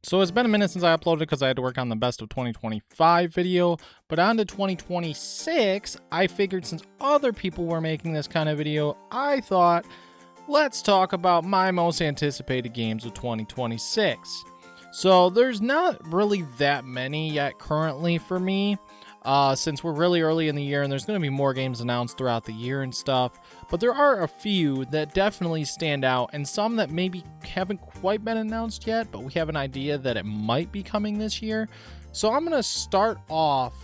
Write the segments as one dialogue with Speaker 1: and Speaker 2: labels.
Speaker 1: So it's been a minute since I uploaded because I had to work on the best of 2025 video, but on to 2026, I figured since other people were making this kind of video, I thought, let's talk about my most anticipated games of 2026. So there's not really that many yet currently for me, since we're really early in the year and there's going to be more games announced throughout the year and stuff. But there are a few that definitely stand out and some that maybe haven't quite been announced yet, but we have an idea that it might be coming this year. So I'm going to start off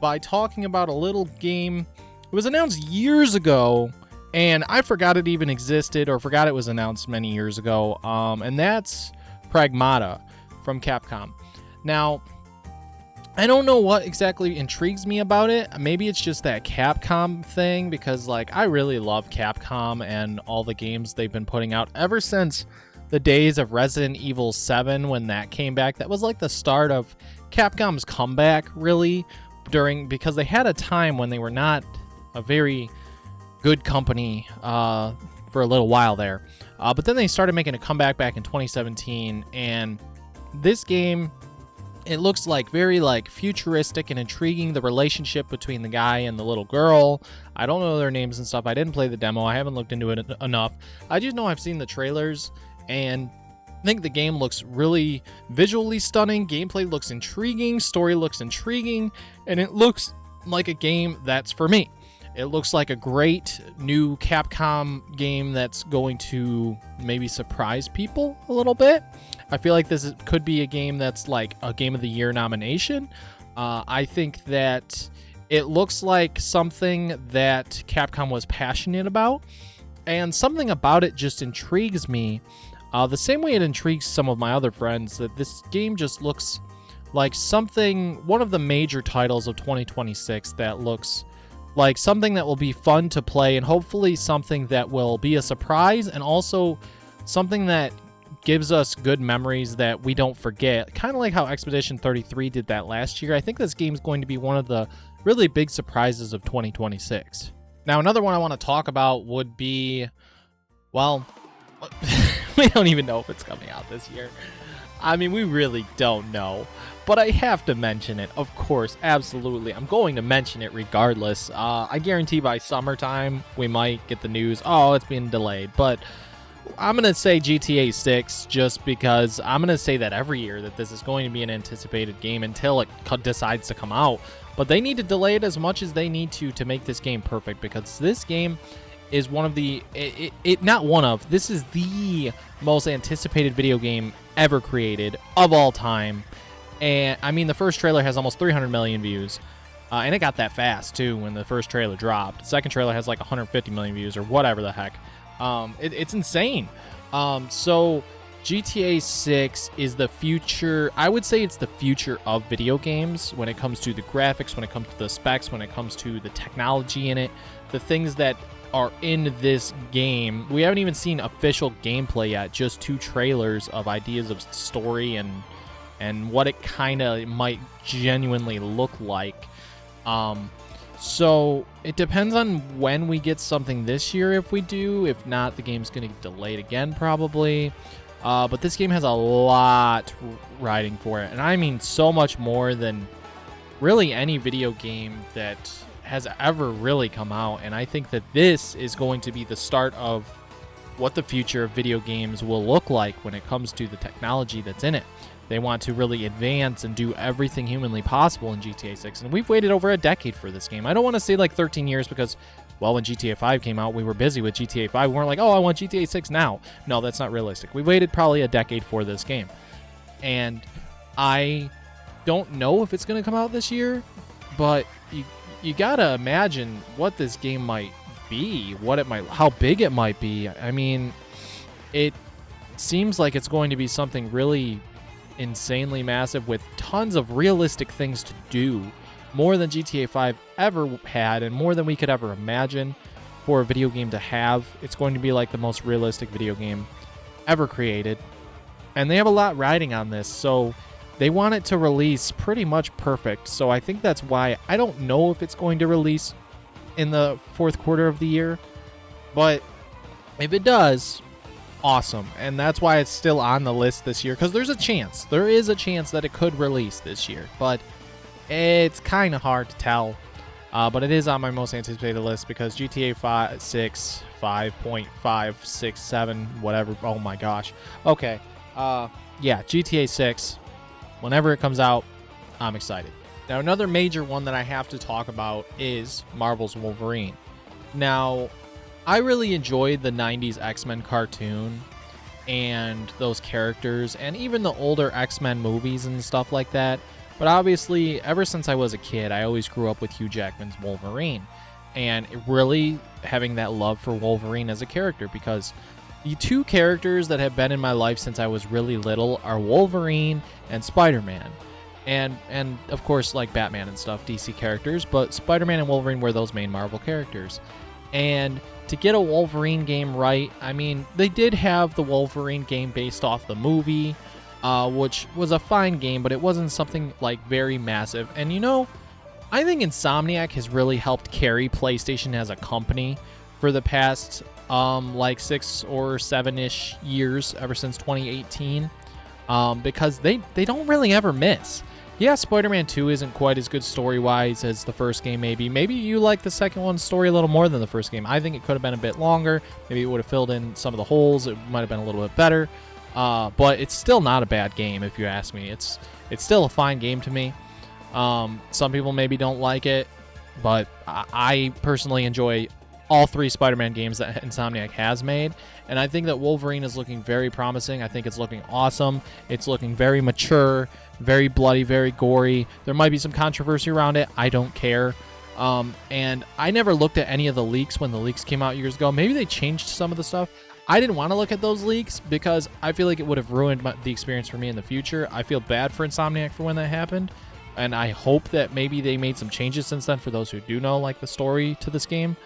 Speaker 1: by talking about a little game. It was announced years ago and I forgot it even existed or forgot it was announced many years ago. And that's Pragmata from Capcom. Now, I don't know what exactly intrigues me about it. Maybe it's just that Capcom thing because like I really love Capcom and all the games they've been putting out ever since the days of Resident Evil 7 when that came back. That was like the start of Capcom's comeback really because they had a time when they were not a very good company for a little while there. But then they started making a comeback back in 2017 and this game, it looks like very like futuristic and intriguing. The relationship between the guy and the little girl. I don't know their names and stuff. I didn't play the demo. I haven't looked into it enough. I just know I've seen the trailers and I think the game looks really visually stunning. Gameplay looks intriguing. Story looks intriguing. And it looks like a game that's for me. It looks like a great new Capcom game that's going to maybe surprise people a little bit. I feel like this could be a game that's like a Game of the Year nomination. I think that it looks like something that Capcom was passionate about, and something about it just intrigues me. The same way it intrigues some of my other friends, that this game just looks like one of the major titles of 2026 that looks like something that will be fun to play and hopefully something that will be a surprise and also something that gives us good memories that we don't forget. Kind of like how Expedition 33 did that last year. I think this game's going to be one of the really big surprises of 2026. Now, another one I want to talk about would be, well, we don't even know if it's coming out this year. I mean, we really don't know. But I have to mention it, of course, absolutely. I'm going to mention it regardless. I guarantee by summertime, we might get the news, oh, it's being delayed. But I'm going to say GTA 6 just because I'm going to say that every year that this is going to be an anticipated game until it decides to come out. But they need to delay it as much as they need to make this game perfect because this game is one of the, this is the most anticipated video game ever created of all time. And I mean, the first trailer has almost 300 million views. And it got that fast too when the first trailer dropped. The second trailer has like 150 million views or whatever the heck. It's insane. So GTA 6 is the future. I would say it's the future of video games when it comes to the graphics, when it comes to the specs, when it comes to the technology in it, the things that are in this game. We haven't even seen official gameplay yet, just 2 trailers of ideas of story and what it kind of might genuinely look like. So it depends on when we get something this year if we do. If not, the game's going to get delayed again probably. But this game has a lot riding for it. And I mean so much more than really any video game that has ever really come out. And I think that this is going to be the start of what the future of video games will look like when it comes to the technology that's in it. They want to really advance and do everything humanly possible in GTA 6. And we've waited over a decade for this game. I don't want to say like 13 years because, well, when GTA 5 came out, we were busy with GTA 5. We weren't like, oh, I want GTA 6 now. No, that's not realistic. We waited probably a decade for this game. And I don't know if it's going to come out this year, but you got to imagine what this game might be, how big it might be. I mean, it seems like it's going to be something really insanely massive with tons of realistic things to do, more than GTA 5 ever had and more than we could ever imagine for a video game to have. It's going to be like the most realistic video game ever created, and they have a lot riding on this, so they want it to release pretty much perfect. So I think that's why I don't know if it's going to release in the 4th quarter of the year, but if it does, awesome. And that's why it's still on the list this year, because there is a chance that it could release this year, but it's kind of hard to tell. But it is on my most anticipated list because GTA 5, 6, 5.567, whatever. Oh my gosh. Okay. Yeah, GTA 6, whenever it comes out, I'm excited. Now, another major one that I have to talk about is Marvel's Wolverine. Now, I really enjoyed the 90s X-Men cartoon and those characters and even the older X-Men movies and stuff like that. But obviously, ever since I was a kid, I always grew up with Hugh Jackman's Wolverine. And really having that love for Wolverine as a character, because the two characters that have been in my life since I was really little are Wolverine and Spider-Man. And of course, like Batman and stuff, DC characters, but Spider-Man and Wolverine were those main Marvel characters. And to get a Wolverine game right, I mean, they did have the Wolverine game based off the movie, which was a fine game, but it wasn't something like very massive. And you know, I think Insomniac has really helped carry PlayStation as a company for the past like 6 or 7-ish years, ever since 2018, because they don't really ever miss. Yeah, Spider-Man 2 isn't quite as good story-wise as the first game, maybe. Maybe you like the second one's story a little more than the first game. I think it could have been a bit longer. Maybe it would have filled in some of the holes. It might have been a little bit better. But it's still not a bad game, if you ask me. It's still a fine game to me. Some people maybe don't like it, but I personally enjoy all 3 Spider-Man games that Insomniac has made, and I think that Wolverine is looking very promising. I think it's looking awesome. It's looking very mature, very bloody, very gory. There might be some controversy around it. I don't care. And I never looked at any of the leaks when the leaks came out years ago. Maybe they changed some of the stuff. I didn't want to look at those leaks because I feel like it would have ruined the experience for me in the future. I feel bad for Insomniac for when that happened, and I hope that maybe they made some changes since then for those who do know like the story to this game.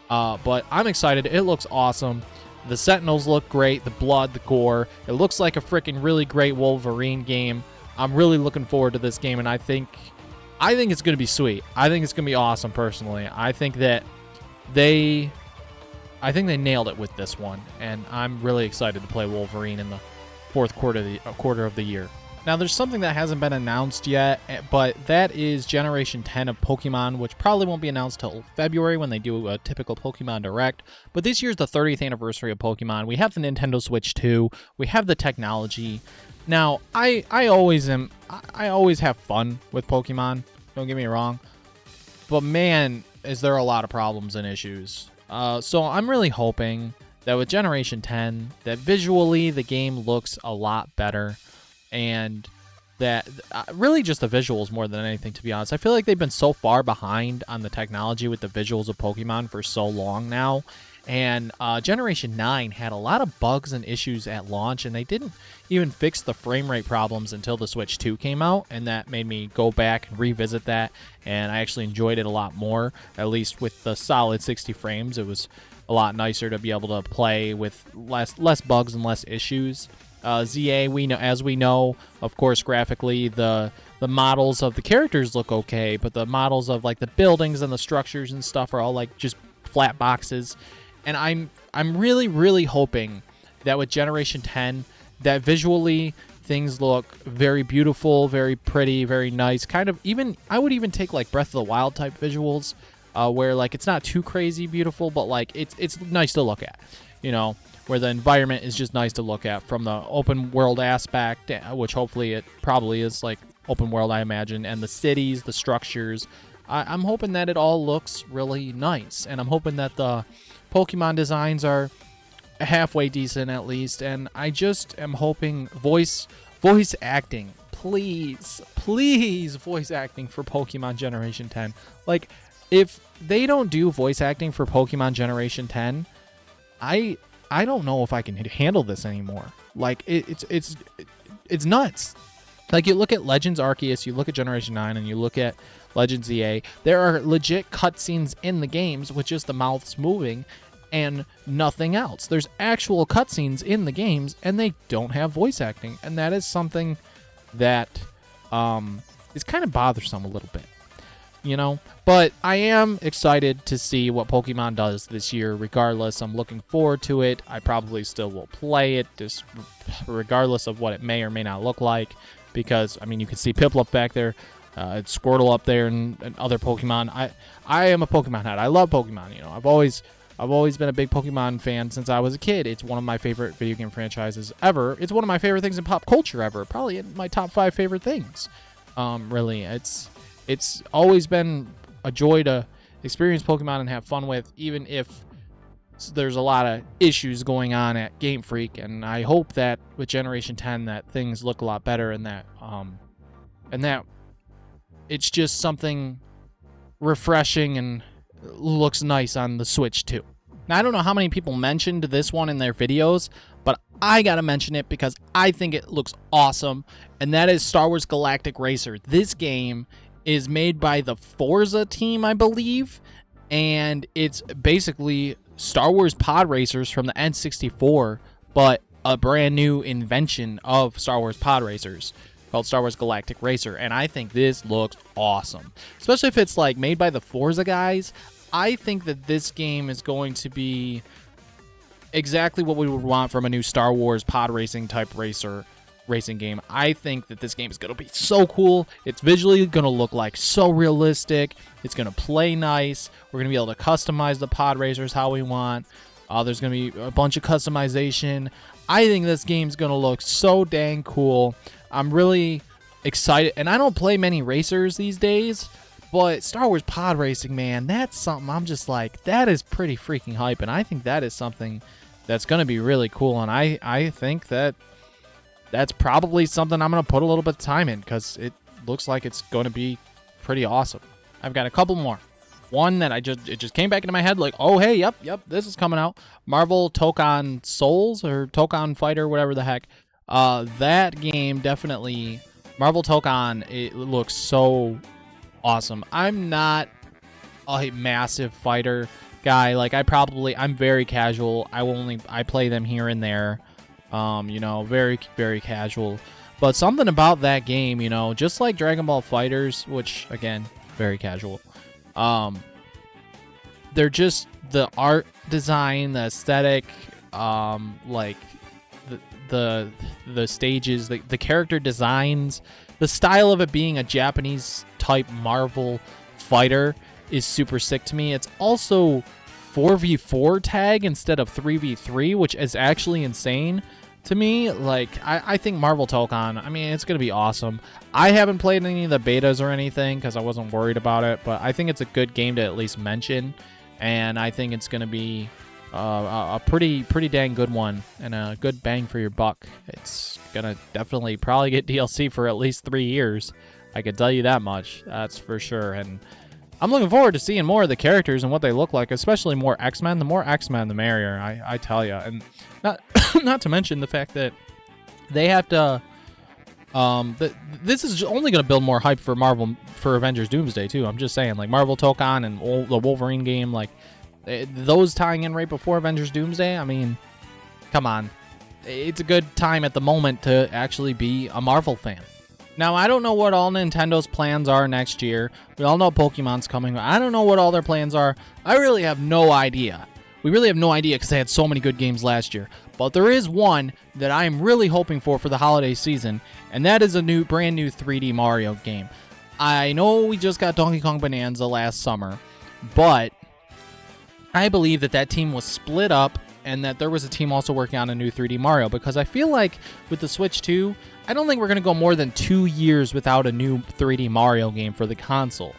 Speaker 1: But I'm excited. It looks awesome. The Sentinels look great. The blood, the gore. It looks like a freaking really great Wolverine game. I'm really looking forward to this game, and I think it's going to be sweet. I think it's going to be awesome, personally. I think they nailed it with this one, and I'm really excited to play Wolverine in the fourth quarter of the year. Now, there's something that hasn't been announced yet, but that is Generation 10 of Pokemon, which probably won't be announced till February when they do a typical Pokemon Direct. But this year's the 30th anniversary of Pokemon. We have the Nintendo Switch 2. We have the technology. Now, I always have fun with Pokemon. Don't get me wrong. But man, is there a lot of problems and issues. So I'm really hoping that with Generation 10, that visually the game looks a lot better. And that really just the visuals more than anything, to be honest. I feel like they've been so far behind on the technology with the visuals of Pokemon for so long now. And Generation 9 had a lot of bugs and issues at launch, and they didn't even fix the frame rate problems until the Switch 2 came out, and that made me go back and revisit that, and I actually enjoyed it a lot more, at least with the solid 60 frames. It was a lot nicer to be able to play with less bugs and less issues. ZA, as we know, of course, graphically, the models of the characters look okay, but the models of like the buildings and the structures and stuff are all like just flat boxes. And I'm really, really hoping that with Generation 10, that visually things look very beautiful, very pretty, very nice. Kind of even, I would even take like Breath of the Wild type visuals, where like it's not too crazy beautiful, but like it's nice to look at, you know, where the environment is just nice to look at from the open world aspect, which hopefully it probably is like open world, I imagine, and the cities, the structures. I'm hoping that it all looks really nice, and I'm hoping that the Pokemon designs are halfway decent at least, and I just am hoping voice acting, please voice acting for Pokemon Generation 10. Like, if they don't do voice acting for Pokemon Generation 10, I don't know if I can handle this anymore. Like, it's nuts. Like, you look at Legends Arceus, you look at Generation 9, and you look at Legends EA, there are legit cutscenes in the games with just the mouths moving and nothing else. There's actual cutscenes in the games, and they don't have voice acting, and that is something that is kind of bothersome a little bit. you know. But I am excited to see what Pokemon does this year. Regardless, I'm looking forward to it. I probably still will play it, just regardless of what it may or may not look like. Because, I mean, you can see Piplup back there. It's Squirtle up there and other Pokemon. I am a Pokemon head. I love Pokemon. You know, I've always been a big Pokemon fan since I was a kid. It's one of my favorite video game franchises ever. It's one of my favorite things in pop culture ever. Probably in my top 5 favorite things. Really, it's always been a joy to experience Pokemon and have fun with, even if there's a lot of issues going on at Game Freak. And I hope that with Generation 10 that things look a lot better, and that it's just something refreshing and looks nice on the Switch too. Now, I don't know how many people mentioned this one in their videos, but I gotta mention it because I think it looks awesome, and that is Star Wars Galactic Racer. This game is made by the Forza team, I believe, and it's basically Star Wars pod racers from the N64, but a brand new invention of Star Wars pod racers called Star Wars Galactic Racer, and I think this looks awesome. Especially if it's like made by the Forza guys. I think that this game is going to be exactly what we would want from a new Star Wars pod racing type racing game. I think that this game is going to be so cool. It's visually going to look like so realistic. It's going to play nice. We're going to be able to customize the pod racers how we want. There's going to be a bunch of customization. I think this game's going to look so dang cool. I'm really excited, and I don't play many racers these days, but Star Wars pod racing, man, that's something I'm just like, that is pretty freaking hype, and I think that is something that's going to be really cool, and I think that that's probably something I'm going to put a little bit of time in, because it looks like it's going to be pretty awesome. I've got a couple more. One that it just came back into my head, like, oh, hey, yep, this is coming out. Marvel Tokon Souls, or Tokon Fighter, whatever the heck. That game, definitely, Marvel Tokon, it looks so awesome. I'm not a massive fighter guy. Like, I'm very casual. I play them here and there. You know, very, very casual. But something about that game, you know, just like Dragon Ball FighterZ, which, again, very casual. They're just the art design, the aesthetic, like the stages, the character designs, the style of it being a Japanese type Marvel fighter is super sick to me. It's also 4v4 tag instead of 3v3, which is actually insane to me. Like, I think Marvel Tokon, I mean, it's going to be awesome. I haven't played any of the betas or anything because I wasn't worried about it, but I think it's a good game to at least mention, and I think it's going to be a pretty dang good one and a good bang for your buck. It's going to definitely probably get DLC for at least 3 years. I can tell you that much. That's for sure. And I'm looking forward to seeing more of the characters and what they look like, especially more X-Men. The more X-Men, the merrier, I tell you. And not to mention the fact that they have to... this is only going to build more hype for Marvel, for Avengers Doomsday, too. I'm just saying, like, Marvel Tokon and the Wolverine game, like, those tying in right before Avengers Doomsday, I mean, come on. It's a good time at the moment to actually be a Marvel fan. Now, I don't know what all Nintendo's plans are next year. We all know Pokemon's coming. I don't know what all their plans are. I really have no idea. We really have no idea because they had so many good games last year. But there is one that I am really hoping for the holiday season, and that is a brand new 3D Mario game. I know we just got Donkey Kong Bonanza last summer, but I believe that team was split up and that there was a team also working on a new 3D Mario, because I feel like with the Switch 2, I don't think we're going to go more than 2 years without a new 3D Mario game for the console.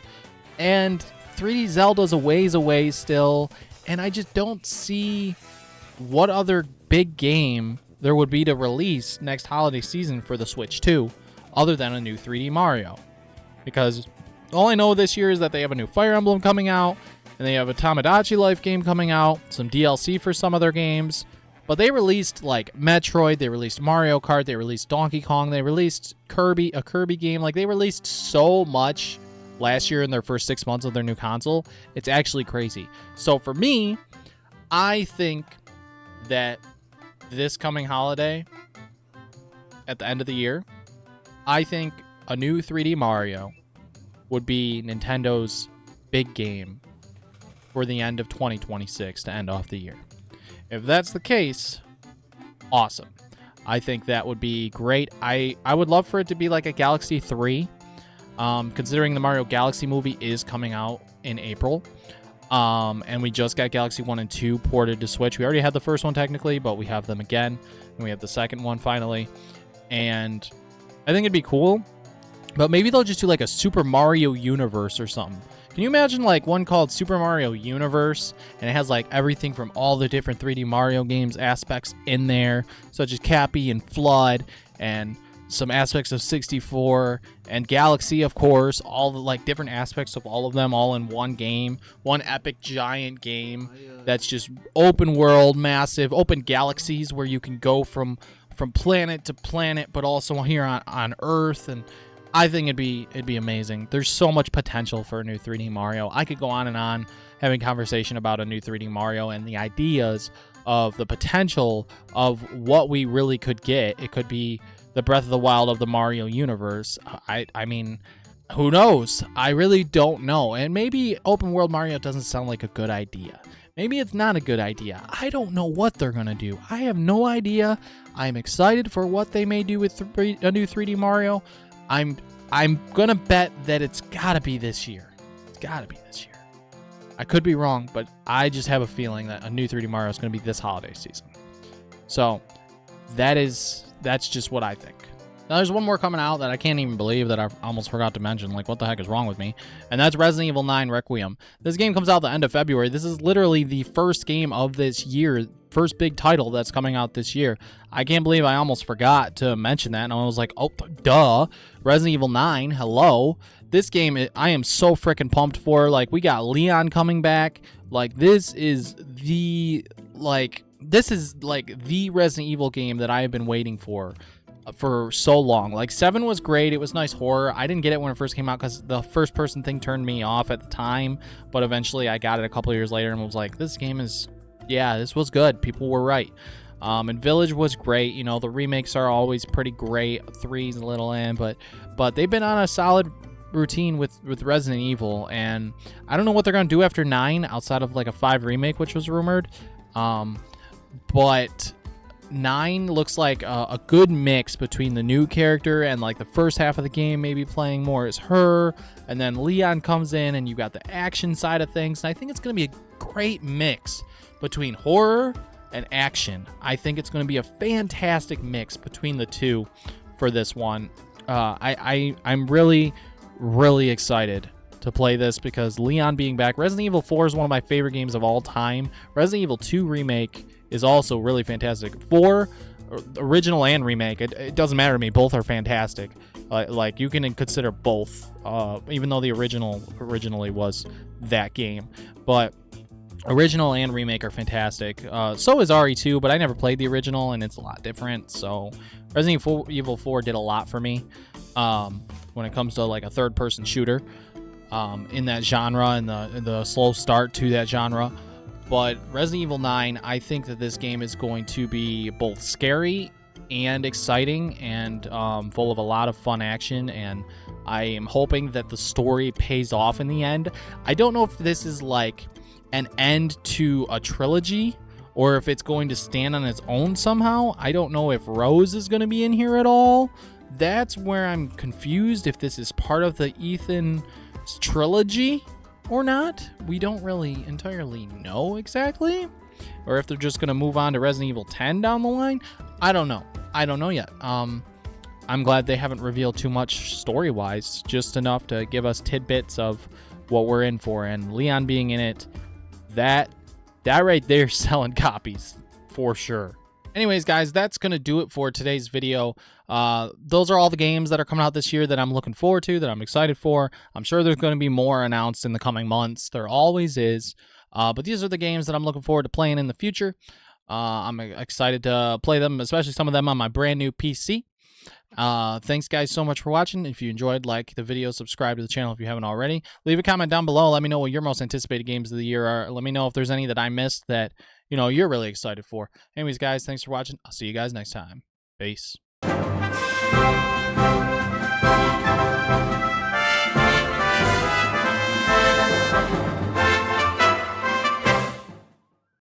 Speaker 1: And 3D Zelda's a ways away still, and I just don't see what other big game there would be to release next holiday season for the Switch 2 other than a new 3D Mario. Because all I know this year is that they have a new Fire Emblem coming out, and they have a Tamagotchi Life game coming out, some DLC for some of their games. But they released, like, Metroid, they released Mario Kart, they released Donkey Kong, they released a Kirby game. Like, they released so much last year in their first 6 months of their new console. It's actually crazy. So for me, I think that this coming holiday, at the end of the year, I think a new 3D Mario would be Nintendo's big game for the end of 2026 to end off the year. If that's the case, awesome. I think that would be great. I would love for it to be like a Galaxy 3, considering the Mario Galaxy movie is coming out in April. And we just got Galaxy 1 and 2 ported to Switch. We already had the first one technically, but we have them again. And we have the second one finally. And I think it'd be cool. But maybe they'll just do like a Super Mario Universe or something. Can you imagine like one called Super Mario Universe, and it has like everything from all the different 3D Mario games aspects in there, such as Cappy and Flood and some aspects of 64 and Galaxy, of course, all the like different aspects of all of them all in one game, one epic giant game that's just open world, massive, open galaxies where you can go from planet to planet, but also here on Earth. And I think it'd be amazing. There's so much potential for a new 3D Mario. I could go on and on having conversation about a new 3D Mario and the ideas of the potential of what we really could get. It could be the Breath of the Wild of the Mario universe. I mean, who knows? I really don't know. And maybe open world Mario doesn't sound like a good idea. Maybe it's not a good idea. I don't know what they're going to do. I have no idea. I'm excited for what they may do with a new 3D Mario. I'm going to bet that it's got to be this year. It's got to be this year. I could be wrong, but I just have a feeling that a new 3D Mario is going to be this holiday season. So that's just what I think. Now, there's one more coming out that I can't even believe that I almost forgot to mention. Like, what the heck is wrong with me? And that's Resident Evil 9 Requiem. This game comes out the end of February. This is literally the first game of this year, first big title that's coming out this year. I can't believe I almost forgot to mention that. And I was like, oh, duh. Resident Evil 9, hello. This game, I am so freaking pumped for. Like, we got Leon coming back. Like, this is the Resident Evil game that I have been waiting for so long. Like, 7 was great. It was nice horror. I didn't get it when it first came out because the first person thing turned me off at the time, but eventually I got it a couple years later and was like, this game is, yeah, this was good. People were right. And Village was great. You know, the remakes are always pretty great. 3's a little in, but they've been on a solid routine with Resident Evil, and I don't know what they're gonna do after 9 outside of like a 5 remake, which was rumored. But 9 looks like a good mix between the new character and like the first half of the game maybe playing more as her, and then Leon comes in and you got the action side of things, and I think it's going to be a great mix between horror and action. I think it's going to be a fantastic mix between the two for this one. I'm really excited to play this because Leon being back. Resident Evil 4 is one of my favorite games of all time. Resident Evil 2 Remake is also really fantastic. 4, original and remake, it doesn't matter to me. Both are fantastic. Like, you can consider both, even though the originally was that game. But original and remake are fantastic. So is RE2, but I never played the original, and it's a lot different. So Resident Evil 4 did a lot for me when it comes to like a third-person shooter in that genre and the slow start to that genre. But Resident Evil 9, I think that this game is going to be both scary and exciting and full of a lot of fun action, and I am hoping that the story pays off in the end. I don't know if this is like an end to a trilogy or if it's going to stand on its own somehow. I don't know if Rose is going to be in here at all. That's where I'm confused, if this is part of the Ethan trilogy or not. We don't really entirely know exactly, or if they're just going to move on to Resident Evil 10 down the line. I don't know yet. I'm glad they haven't revealed too much story-wise, just enough to give us tidbits of what we're in for. And Leon being in it, that right there selling copies for sure. Anyways, guys, that's going to do it for today's video. Those are all the games that are coming out this year that I'm looking forward to, that I'm excited for. I'm sure there's going to be more announced in the coming months. There always is. But these are the games that I'm looking forward to playing in the future. I'm excited to play them, especially some of them on my brand new PC. Thanks, guys, so much for watching. If you enjoyed, like the video, subscribe to the channel if you haven't already. Leave a comment down below. Let me know what your most anticipated games of the year are. Let me know if there's any that I missed that, you know, you're really excited for. Anyways, guys, thanks for watching. I'll see you guys next time. Peace.